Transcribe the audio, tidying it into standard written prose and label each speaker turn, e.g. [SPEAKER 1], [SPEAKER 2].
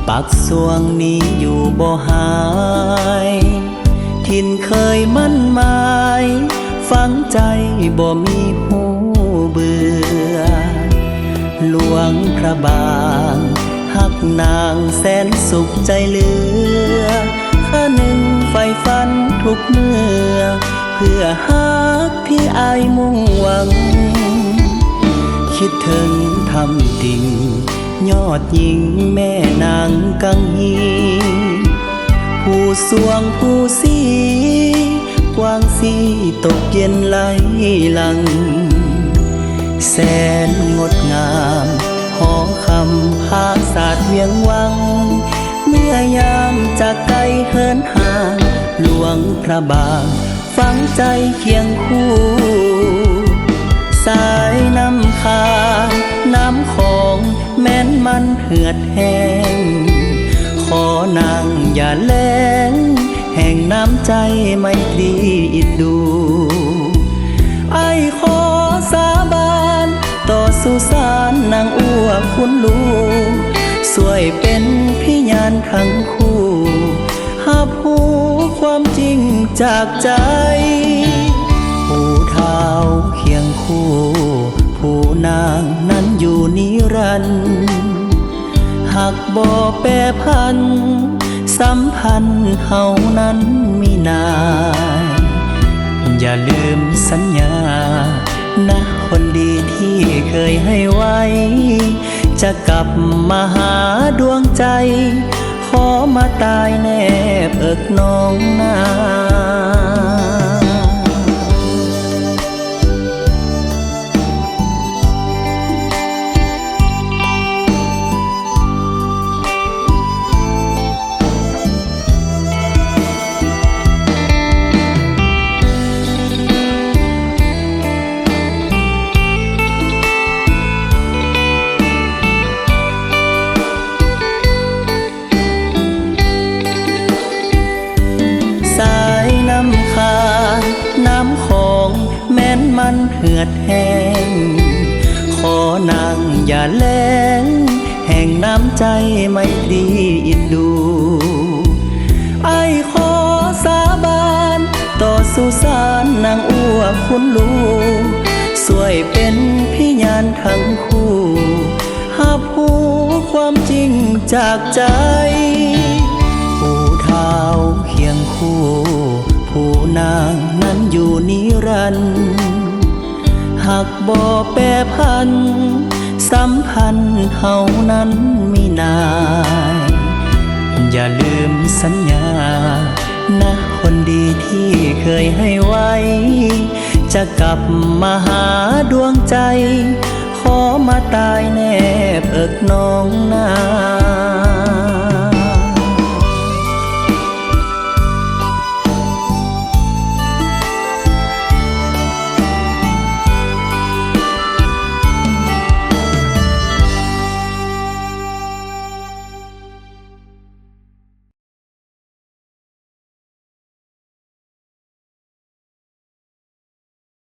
[SPEAKER 1] ปักสวงนี้อยู่บ่หายถิ่นเคยมั่นหมายฝังใจบ่มีหูเบื่อหลวงพระบางหักนางแสนสุขใจเหลือข้าหนึ่งไฟฝันทุกเมื่อเพื่อฮักที่อายมุ่งหวังคิดถึงทำดิ่งยอดหญิงแม่นางกังฮีผู้สวงผู้สีกว้างสีตกเย็นไหลหลังแสนงดงามหอคำภาษาเวียงวังเมื่อยามจากไกลเหินห่างหลวงพระบางฝังใจเคียงคู่สายน้ำคาน้ำของแม้นมันเหือดแห้งขอนางอย่าแล้งแห่งน้ำใจไม่ตรีอิดดูไอ้ขอสาบานต่อสุสานนางอ้วกคุณลูกสวยเป็นพิญาณทั้งคู่หับหูความจริงจากใจผู้เท้าเคียงคู่ผู้นางนั้นอยู่นิรันดร์หากบ่แปรพันสัมพันธ์เฮานั้นมีนายอย่าลืมสัญญานะคนดีที่เคยให้ไว้จะกลับมาหาดวงใจขอมาตายแนบเอิกน้องนาน้ำของแม้นมันเหือดแห้งขอนางอย่าแล้งแห่งน้ำใจไม่ตรีอินดูไอ้ขอสาบานต่อสุสานนางอ้วกคุณลูกสวยเป็นพิญาณทั้งคู่หับหูความจริงจากใจผู้เท้าเคียงคู่ผู้นางนั้นอยู่นิรันดร์หากบ่แปรพันสัมพันธ์เฮานั้นมีนายอย่าลืมสัญญานะคนดีที่เคยให้ไว้จะกลับมาหาดวงใจขอมาตายแนบเอิกน้องนา